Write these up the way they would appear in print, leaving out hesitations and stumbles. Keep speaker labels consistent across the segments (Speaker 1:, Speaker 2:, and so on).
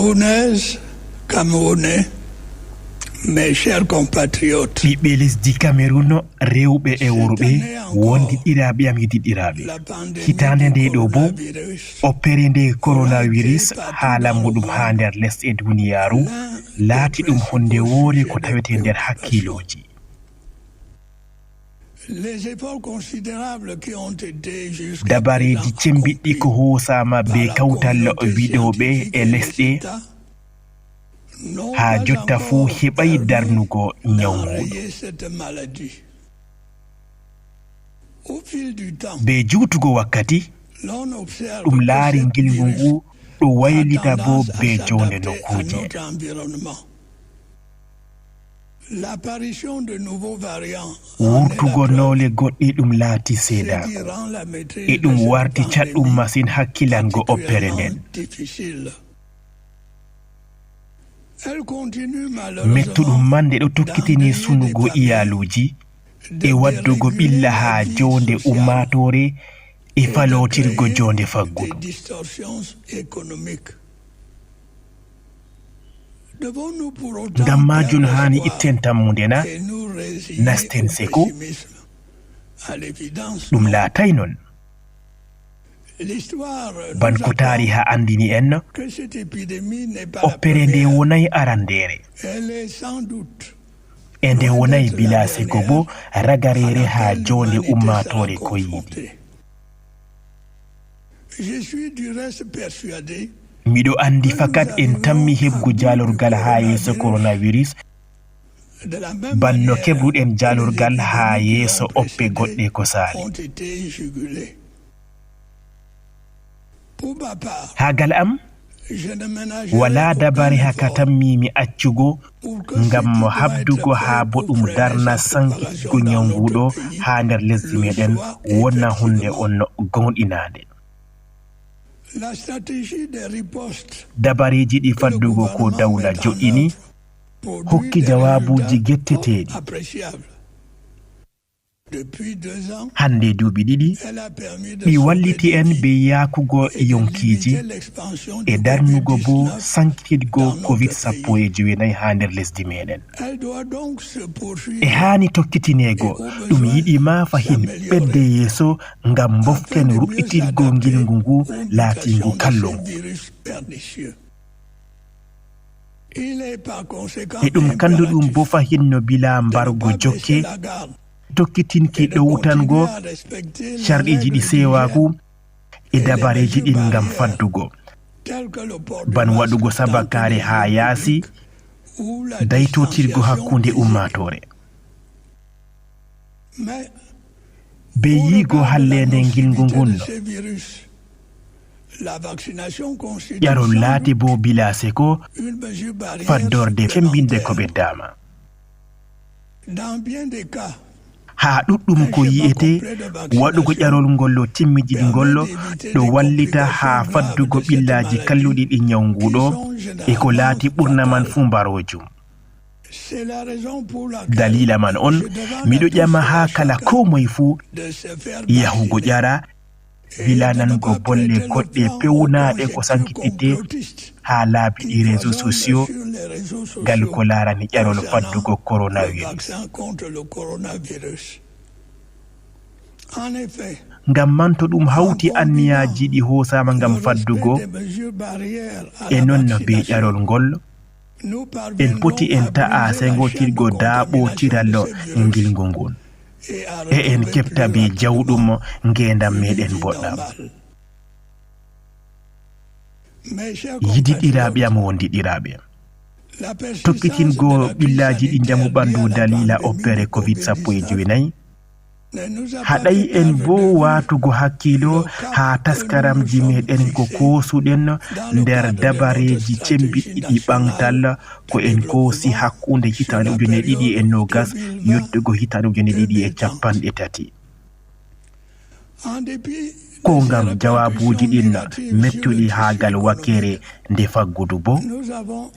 Speaker 1: Camerounaises, Camerounais, mes chers compatriotes,
Speaker 2: ɓiɓɓe lesdi Cameroun rewɓe e worɓe wondiɗiraɓe am yidiɗiraɓe hitande nde ɗo bo oppere nde coronavirus haala muɗum ha nder lesɗe e duniyaru laati ɗum honde woore ko tawete nder hakkiloji. Dabareji cembiɗɗi ko hoosama be kawtal wiɗoɓe e lesɗe ha jotta fuu heɓay darnugo nyawmuɗo. Be juutugo wakkati ɗum laari ngilngu ngu ɗo waylita bo be jonde nokkuje. Wurtugo noole goɗɗi ɗum laati seedako e ɗum warti catɗum masin hakkilango oppere nden. Mettuɗum mande ɗo tokkitini sunugo iyaluji e waddugo ɓilla ha jonde ummatore e falotirgo jonde faggudu. Ngam majum hani itten tammude na nasten seko ɗum laatay non. Banko tariha andini en oppere nde wonay arandere e nde wonay bila seko bo ragarere ha jonde ummatore ko yiɗi. Miɗo andi fakat en tammi heɓgu jalorgal ha yeeso coronavirus banno keɓruɗen jalorgal ha yeeso oppe goɗɗe ko saali. Hagal am wala dabare haka tammimi accugo ngam habdugo ha boɗum darna sankitgo nyawguɗo ha nder lesdi meɗen wonna hunde on gonɗinade. Dabareji ɗi faddugo ko dawla jo'ini hokki jawabuji getteteɗi. Hande duuɓi ɗiɗi ɗi walliti en be yakugo yonkiji e darnugo bo sankitgo COVID-19 ha nder lesdi meɗen. E hani tokkitinego ɗum yiɗi ma fahin ɓedde yeeso ngam boften ruɗɗitirgo ngilngu ngu laatingu kallongu. E ɗum kanduɗum bo fahin no bila mbargo jokke tokkitinki ɗowtango sharɗiji ɗi sewaku e dabareji ɗin ngam faddugo ban waɗugo sabakare ha yaasi daytotirgo hakkunde ummatore. Be yigo hallende ngilngu ngunno ƴarol laati bo bila seko faddorde fembinde ko ɓeddama. Ha ɗuɗɗum ko yi'ete waɗugo ƴarol ngollo timmijiɗi ngollo ɗo wallita ha faddugo ɓillaji kalluɗi ɗi nyawguɗo e ko laati ɓurna man fu mbarojum. Dalila man on miɗo ƴama ha kala ko moye fu yahugo ƴara bilanango bolle goɗɗe pewnaɗe ko sankitite ha laabi ɗi réseaux sociaux gal ko larani ƴarol faddugo coronavirus. Ngam man to ɗum hawti anniyaji ɗi hoosama ngam faddugo e nonno be ƴarol ngol en poti en ta'a sengotirgo daaɓotiral ngilngu ngun e en kefta be jawɗum ngendam meɗen boɗɗam. Yidiɗiraɓe am wondiɗiraɓe tokkitingo ɓillaji ɗi jamu ɓandu dalila oppere COVID-19 haɗay en bo watugo hakkilo ha taskaramji meɗen ko kosuɗen nder dabareji cembiɗɗi ɗi ɓantal ko en koosi hakkunde hitande 2020 yottugo hitande 2030. Ko ngam jawabuji ɗin mettuɗi hagal wakkere nde faggudu bo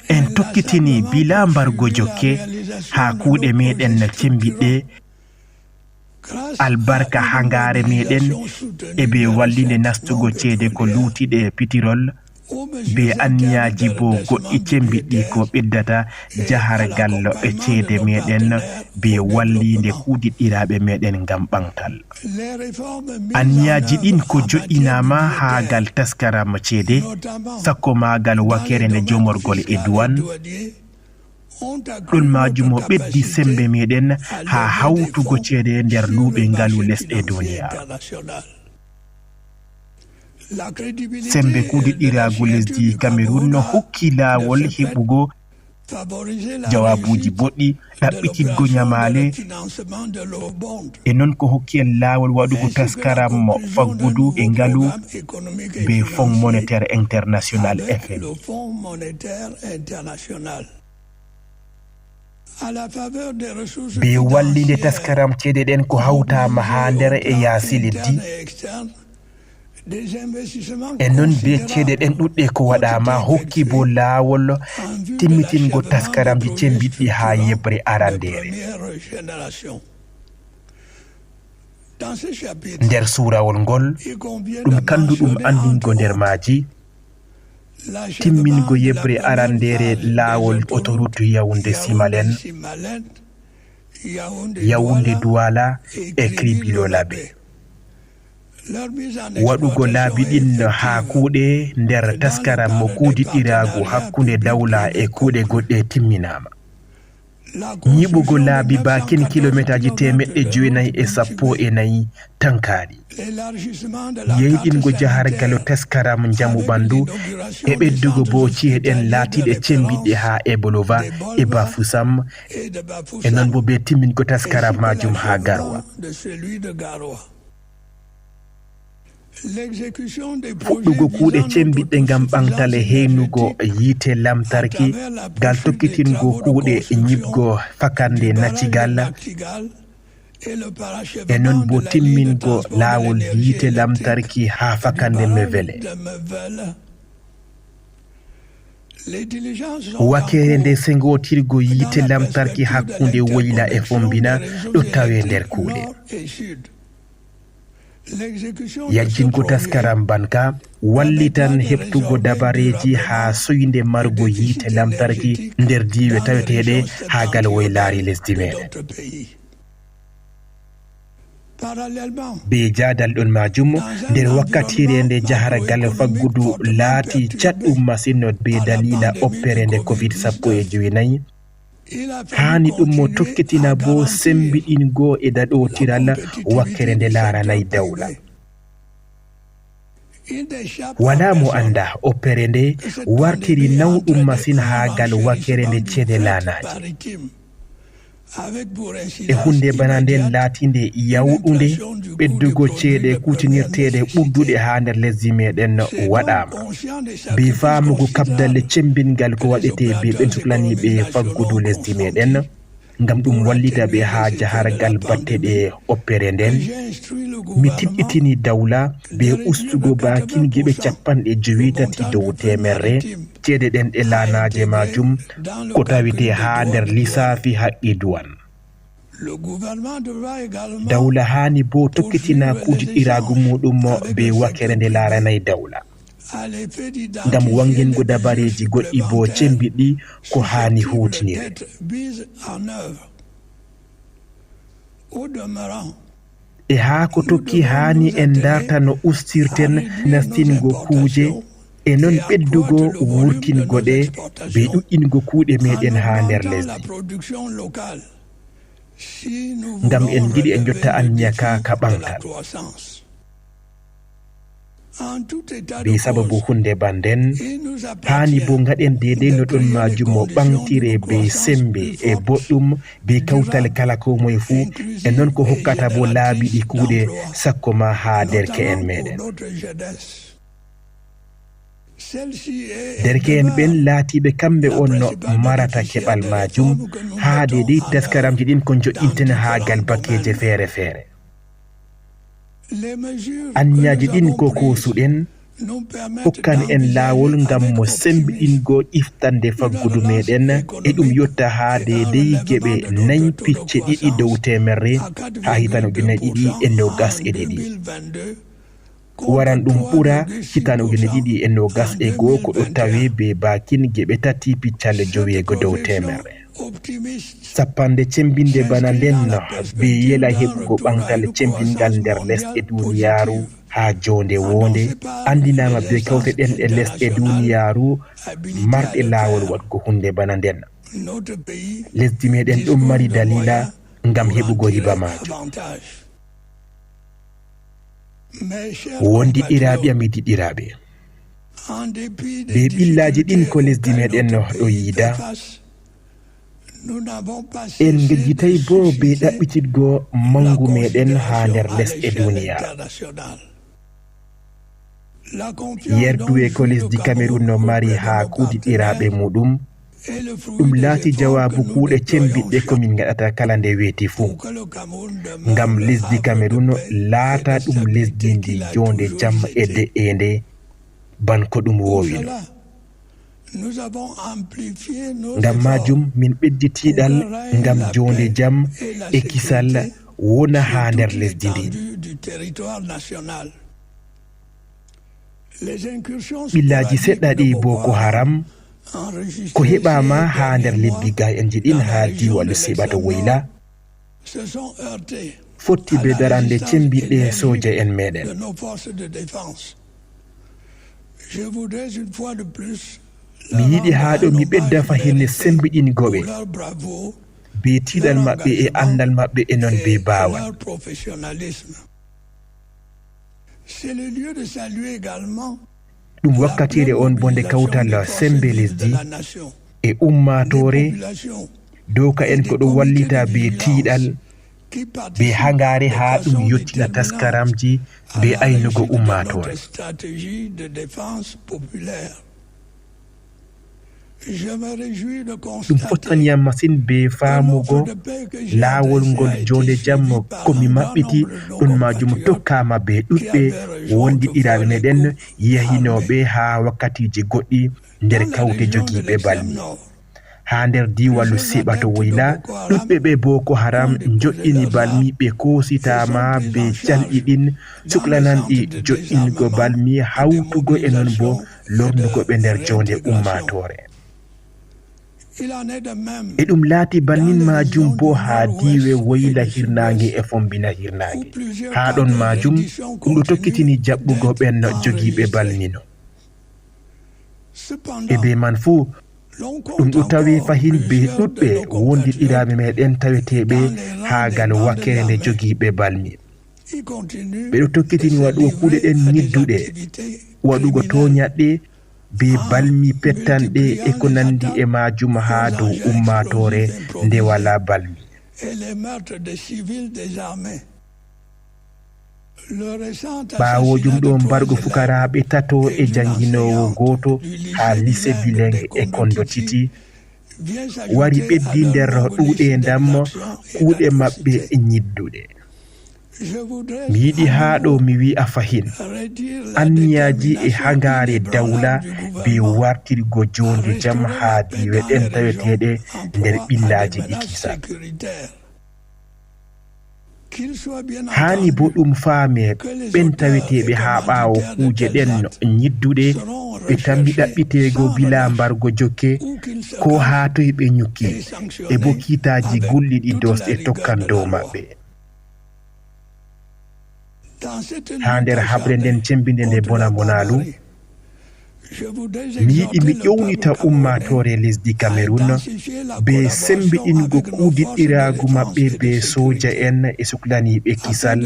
Speaker 2: en tokkitini bila mbargo jokke ha kuuɗe meɗen cembiɗɗe albarka hangare meɗen e be wallinde nastugo ceede ko luutiɗe pitirol be anniyaji bo goɗɗi cembiɗɗi ko ɓeddata jahargal e ceede meɗen be wallinde kuuɗiɗɗiraɓe meɗen ngam ɓantal. Anniyaji ɗin ko joƴƴinama haagal taskaram ceede sakko magal wakere nde jomorgol e duwan. Ɗon majum o ɓeddi sembe meɗen ha hawtugo ceede nder luuɓe ngalu lesɗe duniya. Sembe kuuɗiɗɗiragu lesdi Cameroun no hokki laawol heɓugo jawabuji boɗɗi ɗaɓɓitiggo nyamale e non ko hokki en laawol waɗugo taskaram faggudu e ngalu be Fonds monétaire international FMI. Be wallinde taskaram ceede ɗen ko hawtama ha nder e yaasi leddi e non be ceede ɗen ɗuɗɗe ko waɗama hokki bo laawol timmitingo taskaramji cembiɗɗi ha yebre arandere. Nder suurawol ngol ɗum kanduɗum andingo nder maaji timmingo yebre arandere laawol autoroute Yaoundé Simalen, Yaoundé Douala e Kribilo Labé. Waɗugo laabi ɗin ha kuuɗe nder taskaram mo kuuɗiɗɗiragu hakkunde dawla e kuuɗe goɗɗe timminama. Nyiɓugo laabi bakin kilométaji 914 tankaaɗi. Yeyɗingo jahargal taskaram njamu ɓandu e ɓeddugo bo ci'eɗen laatiɗe cembiɗɗe ha e Bolova e Bafoussam e non bo be timmingo taskaram majum ha Garoua. Fuɗɗugo kuuɗe cembiɗɗe ngam ɓantale heynugo yiite lamtarki gal tokkitingo kuuɗe ñibgo fakande nacigal e non bo timmingo laawol yiite lamtarki ha fakande Mevele. Wakere nde sengotirgo yiite lamtarki hakkunde Woyla e Fombina ɗo tawe nder kuuɗe. Yajjingo taskaram banka wallitan heɓtugo dabareji ha soyde margo yiite lamtarki nder diiwe taweteɗe ha gal Woylari lesdi meɗen. Be jadal ɗon majum nder wakkatire nde jahargal faggudu laati caɗɗum masino be dalila oppere nde COVID-19 hani ɗum mo tokkitina bo sembiɗingo e daɗotiral wakkere nde laaranayi dawla. Wala mo anda oppere nde wartiri nawɗum masin ha gal wakkere nde ceede laanaji e hunde bana nden laatinde yawɗunde ɓeddugo ceede kutinirteɗe ɓurduɗe ha nder lesdi meɗen waɗama be famugo kabdalle cembingal ko waɗete be ɓensuklaniɓe faggudu lesdi meɗen ngam ɗum wallita ɓe ha jahargal batteɗe oppere nden. Mi tiɗɗitini dawla be ustugo bakin geɓe 53 dow temerre ceede ɗen ɗe laanaje majum ko tawite ha nder lissafi haqqi duwan. Dawla hani bo tokkitina kuuɗiɗɗiragu muɗum be wakkere nde laaranayi dawla ngam wangingo dabareji goɗɗi bo cembiɗɗi ko hani hutinire. E ha ko tokki hani en darta no ustirten nastingo kuuje e non ɓeddugo wurtingo ɗe be ɗuɗɗingo kuuɗe meɗen ha nder lesdi ngam en giɗi e jotta anniyaka ka ɓantal. Be sababu hunde banden hani bo gaɗen dede no ɗon majum mo ɓantire be sembe e boɗɗum be kawtal kala ko moye fuu e non ko hokkata bo laabiɗi kuuɗe sakko ma ha derke en meɗen. Derke'en ɓen laatiɓe kamɓe on no marata keɓal majum ha dedei taskaramji ɗin ko joƴƴinten ha gal bakkeje feere feere. Anniyaji ɗin ko kosuɗen hokkan en laawol ngam mo sembiɗingo iftande faggudu meɗen e ɗum yotta ha dedei geɓe 4 picce ɗiɗi dow temerre ha hitande 2022. waran ɗum ɓura hitande ujune ɗiɗi e nogas e goo ko ɗo tawe be bakin geɓe tati piccalle joweego dow temerre. Sappande cembinde bana nden be yela heɓugo ɓangal cembingal nder lesɗe duniyaaru ha jonde wonde andinama be kawteɗen e lesɗe duniyaaru marɗe laawol waɗgo hunde bana nden. Lesdi meɗen ɗum mari dalila ngam heɓugo riba majum. Wondiɗiraɓe am yidiɗiraɓe, be ɓillaji ɗin ko lesdi meɗen ɗo yiida, en gejjitay bo be ɗaɓɓititgo mangu meɗen ha nder lesɗe duniya. Yerduwe ko lesdi Cameroun no mari ha kuudiɗiraɓe muɗum ɗum laati jawabu kuuɗe cembiɗɗe komin gaɗata kala nde weeti fuu, ngam lesdi Cameroun laata ɗum lesdi ndi jonde jam e de'ende ban ko ɗum wowino. Ngam majum min ɓedditiɗal ngam jonde jam e kisal wona ha nder lesdi ndi. Ɓillaji seɗɗa ɗi Boko Haram ko heɓama ha nder lebbi ga'enji ɗin ha diwalu Seɓato Woyla fotti be darande cembiɗɗe soja en meɗen. Mi yiɗi ha ɗo mi ɓedda fahinne sembiɗingoɓe be tiɗal maɓɓe e andal maɓɓe e non be bawal. Ɗum wakkatire on bo nde kawtal sembe lesdi e ummatore doka en ko ɗo wallita be tiiɗal be hangare ha ɗum yottina taskaramji be aynugo ummatore. Ɗum fottaniyam masin be faamugo laawol ngol jonde jam komi maɓɓiti ɗum majum tokkama be ɗuɗɓe wondiɗiraɓe meɗen yahinoɓe ha wakkatiji goɗɗi nder kawte jogiiɓe balmi. Ha nder diwalu Seɓato Woyla ɗuɗɓe ɓe Boko Haram joɗɗini balmi ɓe kositama be calɗi ɗin suklananɗi joɗɗingo balmi hawtugo e non bo lornugo ɓe nder jonde ummatore. E ɗum laati bannin majum bo ha diwe Woyla hirnange e fombina hirnange. Ha ɗon majum ɗum ɗo tokkitini jaɓɓugo ɓen jogiiɓe balmino. E be man fuu ɗum ɗo tawi fahin be ɗuɗɓe wondiɗiraɓe meɗen taweteɓe ha gal wakkere nde jogiiɓe balmi. Ɓe ɗo tokkitini waɗugo kuuɗe ɗen ñidduɗe, waɗugo toñaɗɗe be balmi pettanɗe e ko nandi e majum ha dow ummatore nde wala balmi. Ɓawojum ɗo mbargo fukaraɓe tato e janginowo goto ha lycée bilingue e Kondo Titi wari ɓeddi nder ɗuuɗe ndam kuuɗe maɓɓe ñidduɗe. Mi yiɗi ha ɗo mi wi'a fahin anniyaji e hangare dawla be wartirgo jonde jam ha diwe ɗen taweteɗe nder ɓillaji ɗi kisa. Hani bo ɗum faame ɓen taweteɓe ha ɓawo kuje ɗen ñidduɗe ɓe tammi ɗaɓɓitego bila mbargo jokke ko ha toye ɓe ñukki e bo kiitaji gulɗiɗi dosɗe tokkan dow maɓɓe. Ha nder habre nden cembinde nde bonabonalu mi yiɗi mi ƴownita ummatore lesdi Cameroun be sembiɗingo kuudiɗɗiragu maɓɓe be soja en e suklaniɓe kisal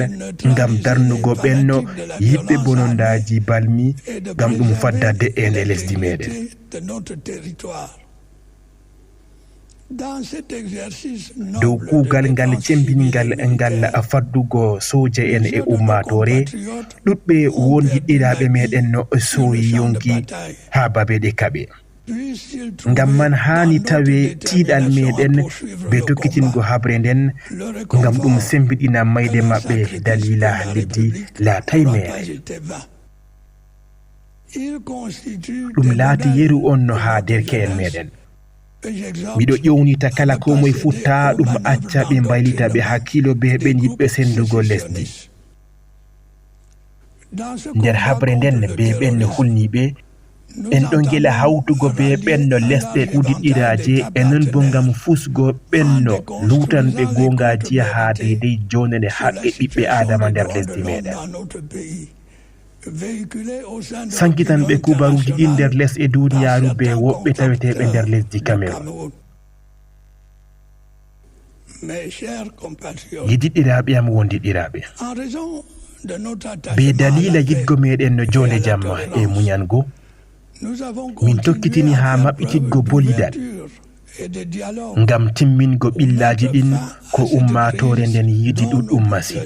Speaker 2: ngam darnugo ɓenno yiɓɓe bonondaji balmi ngam ɗum fadda de'ende lesdi meɗen. Dow kuugal ngal cembingal ngal faddugo soja en e ummatore ɗuɗɓe wondiɗiraɓe meɗen no soyi yonki ha babeɗe kaɓe. Ngam man hani tawe tiiɗal meɗen be tokkitingo habre nden ngam ɗum sembiɗina mayde maɓɓe dalila leddi laatay mere. Ɗum laati yeru on no ha derke'en meɗen. Miɗo ƴownita kala ko moye futta ɗum acca ɓe mbaylita ɓe hakkilo be ɓen yiɗɓe sendugo lesdi. nder habre nden be ɓenno hulniɓe en ɗon gila hawtugo be ɓenno lesɗe ɗuɗiɗiraje e non bo ngam fusgo ɓenno lutanɓe gongaji ha deydey jonene haqqe ɓiɓɓe adama nder lesdi meɗen sankitanɓe kubaruji ɗi nder les e duniyaru be woɓɓe taweteɓe nder lesdi Cameroun. Yidiɗiraɓe am wondiɗiraɓe, be dalila yidgo meɗen no jonde jamma e muñango min tokkitini ha maɓɓititgo bolidal ngam timmingo ɓillaji ɗin ko ummatore nden yiidi ɗuɗɗum masin.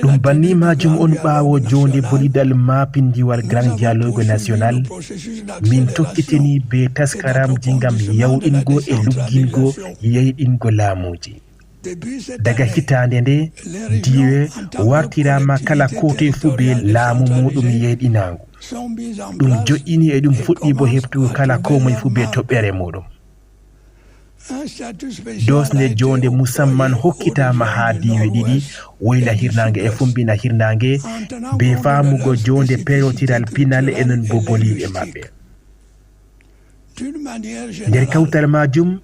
Speaker 2: ɗum banni majum on ɓaawo jonde bolidal mapindiwal grand dialogue national min tokkitini be taskaramji ngam yawɗingo e luggingo yeyɗingo laamuji. Daga hitande nde diwe wartirama kala kote fu be laamu muɗum yeyɗinangu. ɗum joƴƴini e ɗum fuɗɗi bo heftugo kala komoye fu be toɓɓere muɗum. dosne jonde musamman hokkitama ha diwe ɗiɗi woyla hirnange e fumbina hirnange be famugo jonde perotiral pinal enen bo boliɓe maɓɓe. nder kawtal majum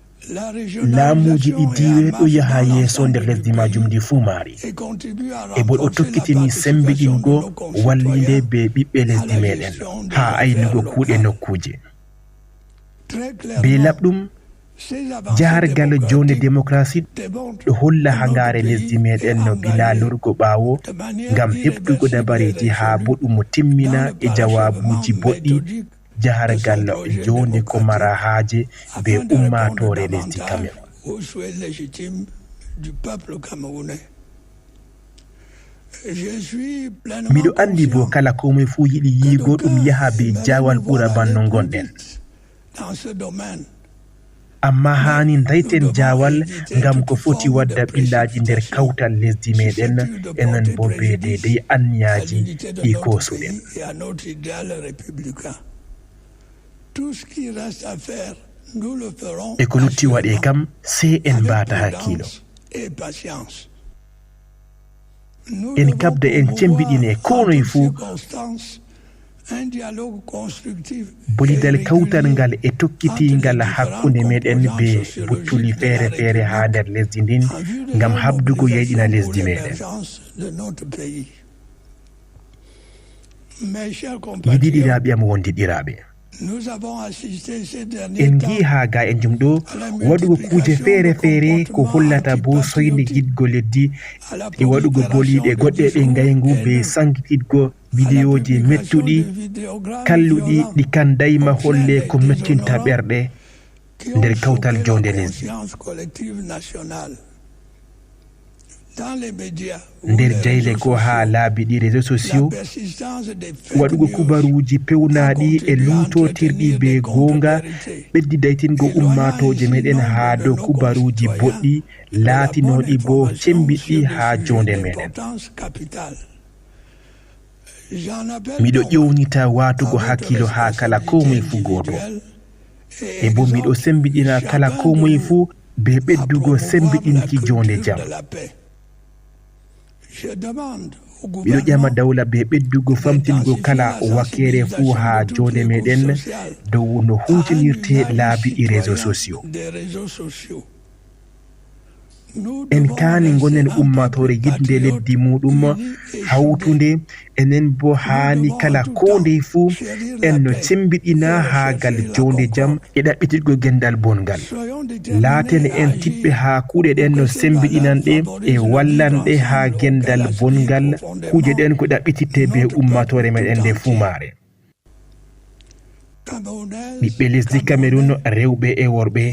Speaker 2: laamuji ɗi diwe ɗo yaha yeeso nder lesdi majum ndi fuu maari e bo ɗo tokkitini sembiɗingo wallinde be ɓiɓɓe lesdi meɗen ha aynugo kuuɗe nokkuje. be laɓɗum jahargal jonde démocratie ɗo holla hangare lesdi meɗen no bila lorgo ɓaawo ngam heɓtugo dabareji ha bo ɗum timmina e jawabuji boɗɗi jahargal jonde ko mara haaje be ummatore lesdi Cameroun. miɗo andi bo kala komoye fu yiɗi yiigo ɗum yaha be jawal ɓura banno gonɗen, amma hani dayten jawal ngam ko foti wadda ɓillaji nder kawtal lesdi meɗen enen bo be deydey anniyaji ɗi kosuɗen. e ko lutti waɗe kam sey en mbata hakkilo, en kabda en cembiɗine konoye fuu bolidal kawtal ngal e tokkitingal hakkunde meɗen be buttuli feere feere ha nder lesdi ndin ngam habdugo yeyɗina lesdi meɗen. yidiɗiraɓe am wondiɗiraɓe, en gi ha ga e jum ɗo waɗugo kuje feere feere ko hollata bo soyde yiɗgo leddi e waɗugo boliɗe goɗɗe ɗe ngaygu be sankititgo vidéoji mettuɗi kalluɗi ɗi kandayma holle ko mettinta ɓerɗe nder kawtal jonde lesdi. nder jayle ko ha laabi ɗi réseaux sociaux waɗugo kubaruji pewnaɗi e lutotirɗi be gonga ɓeddi daytingo ummatoje meɗen ha dow kubaruji boɗɗi laatinoɗi bo cembiɗɗi ha jonde meɗen. miɗo ƴewnita watugo hakkilo ha kala komoye fu goto e bo miɗo sembiɗina kala komoye fu be ɓeddugo sembiɗinki jonde jam. miɗo ƴama dawla be ɓeddugo famtingo kala wakkere fuu ha jonde meɗen dow no hutinirte laabi ɗi réseaux sociaux. en kaani gonen ummatore yidde leddi muɗum hawtunde enen bo haani kala ko ndey fuu en no cembiɗina haagal jonde jam e ɗaɓɓitirgo gendal bongal. laaten en tiɓɓe ha kuuɗe ɗen no sembiɗinanɗe e wallanɗe ha gendal bongal kuuje ɗen ko ɗaɓɓititte be ummatore meɗen nde fuu maare. ɓiɓɓe lesdi Cameroun rewɓe e worɓe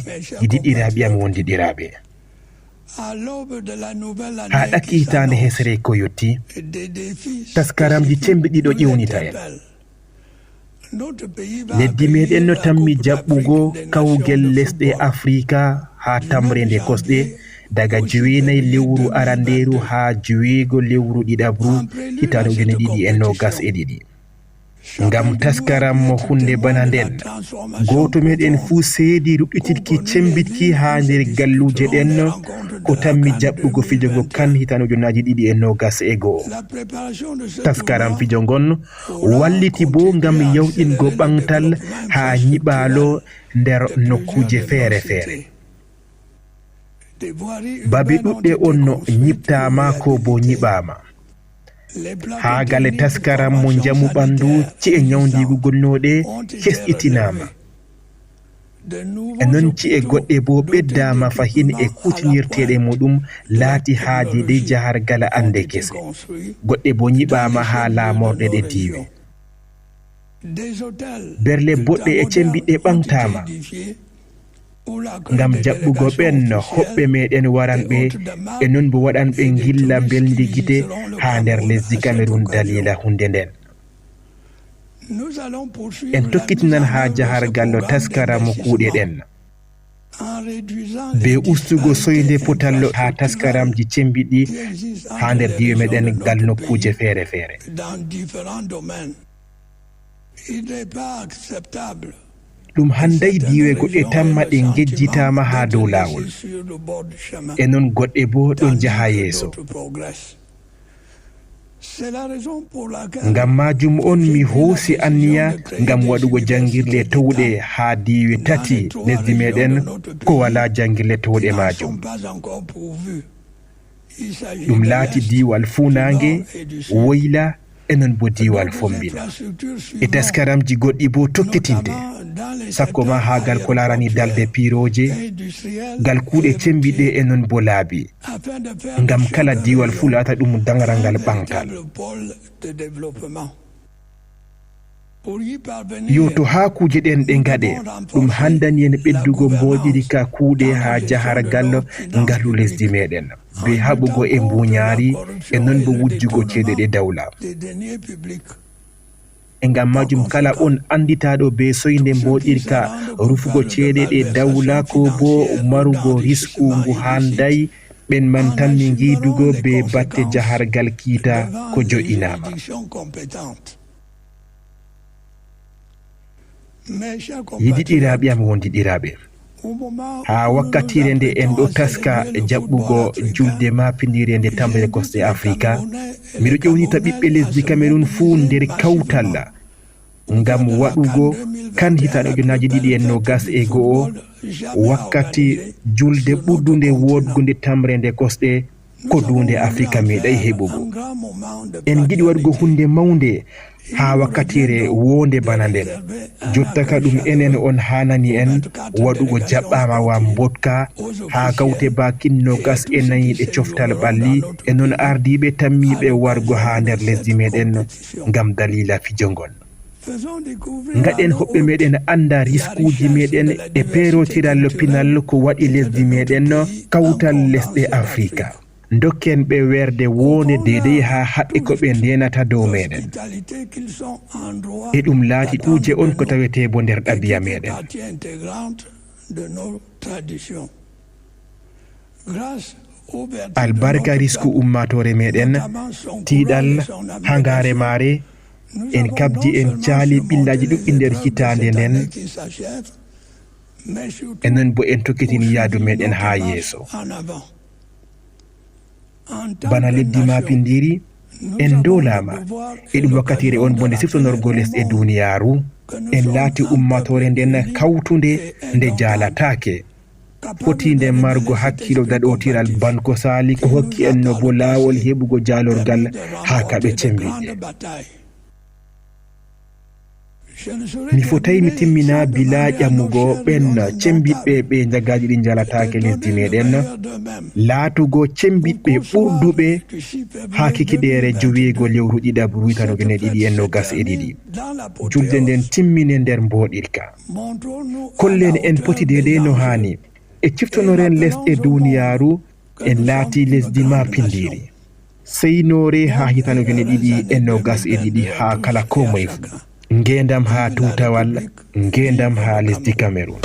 Speaker 2: yidiɗiraɓe am wondiɗiraɓe, ha ɗakki hitande hesere ko yetti taskaramji cembiɗiɗo ƴewnita en. leddi meɗen no tammi jaɓɓugo kawgel lesɗe afrika ha tamre nde kosɗe daga 9 lewru aranderu ha 5 lewru ɗiɗabru hitande 2022. ngam taskaram mo hunde bana nden goto meɗen fuu seedi ruɗɗitirki cembitki ha nder galluje ɗen ko tammi jaɓɓugo fijo ngo kan hitanojonaji 2021 taskaram fijo ngon walliti bo ngam yawɗingo ɓantal ha nyiɓalo nder nokkuje feere feere babe ɗuɗɗe on no ñiɓtama ko bo ñiɓama ha gale taskaram mo jamu ɓandu ci'e nyawdigu gonnoɗe kesɗitinama e non ci'e goɗɗe bo ɓeddama fahin e kutinirteɗe muɗum laati haaje de jahargal ande kese goɗɗe bo ñiɓama ha laamorɗe ɗe diwe berle boɗɗe e cembiɗɗe ɓamtama ngam jaɓɓugo ɓen hoɓɓe meɗen waranɓe e non bo waɗanɓe gilla belndi gite ha nder lesdi Cameroun dalila hunde nden en tokkitinan ha jahargal taskaram kuuɗe ɗen be ustugo soyde potallo ha taskaramji cembiɗɗi ha nder diwe meɗen gal nokkuje feere feere ɗum handay diwe goɗɗe tamma ɗe gejjitama ha dow lawol e non goɗɗe bo ɗon jaha yeeso ngam majum on mi hoosi anniya ngam waɗugo jangirle towɗe ha diwe tati lesdi meɗen ko wala jangirle towɗe majum ɗum laati diwal funange woyla e non bo diwal fombina e taskaramji goɗɗi bo tokkitinte sakko ma ha gal ko larani dalde piroje gal kuuɗe cembiɗe e non bo laabi ngam kala diwal fu laata ɗum dangarangal ɓankal yo to ha kuje ɗen ɗe gaɗe ɗum handani en ɓeddugo mboɗiri ka kuuɗe ha jahargal ngalu lesdi meɗen be haɓugo e mbuñaari e non bo wujjugo ceede ɗe dawla e ngam majum kala on anditaɗo be soyde mboɗirka rufugo ceede ɗe dawla ko bo marugo risku ngu handay ɓen man tanmi giidugo be batte jahargal kiita ko jo'inama yidiɗiraɓe am wondiɗiraɓe ha wakkatire nde en ɗo taska jaɓɓugo julde mapindire nde tamre kosɗe africa miɗo ƴewnita ɓiɓɓe lesdi Cameroun fuu nder kawtal ngam waɗugo kan hitanojonaji 2021 wakkati julde ɓuddunde wodgunde tamre nde kosɗe ko dunde africa meɗay heɓugo en giɗi waɗugo hunde mawnde ha wakkatire wonde bana nden jotta ka ɗum enen on hanani en waɗugo jaɓɓama wa mbotka ha kawte bakinno gas e nayiɗe coftal ɓalli e non ardiɓe tammiɓe wargo ha nder lesdi meɗen ngam dalila fijongol gaɗen hoɓɓe meɗen anda riskuji meɗen e perotiral pinal ko waɗi lesdi meɗen kawtal lesɗe africa dokken ɓe werde wonde dedei ha haɓɓe ko ɓe ndenata dow meɗen e ɗum laati ɗuje on ko tawete bo nder ɗabiya meɗen albarka risku ummatore meɗen tiiɗal hangare maare en kabdi en caali ɓillaji ɗuɓɓi nder hitande nden e non bo en tokkitini yaadu meɗen ha yeeso bana leddi mapindiri en dolama e ɗum wakkatire on bonde siftonorgo lesɗe duniyaru en laati ummatore nden kawtunde nde jalatake fotinde margo hakkilo daɗotiral banko sali ko hokki en no bo laawol heɓugo jalorgal ha kaɓe cembiɗe mi fotay mi timmina bila ƴammugo ɓen cembiɗɓe ɓe jagaji ɗi jalatake lesdi meɗen laatugo cembiɗɓe ɓurduɓe ha kikiɗere joweego lewru ɗiɗabru witanogene ɗiɗi en nogas e ɗiɗi julde nden timmine nder mboɗirka kollen en poti dede no hani e ciftonoren lesɗe duniyaru en laati lesdi mapindiri seynore ha hitanogene ɗiɗi en nogas e ɗiɗi ha kala ko moye fu ngendam ha tutawal ngendam ha lesdi Cameroun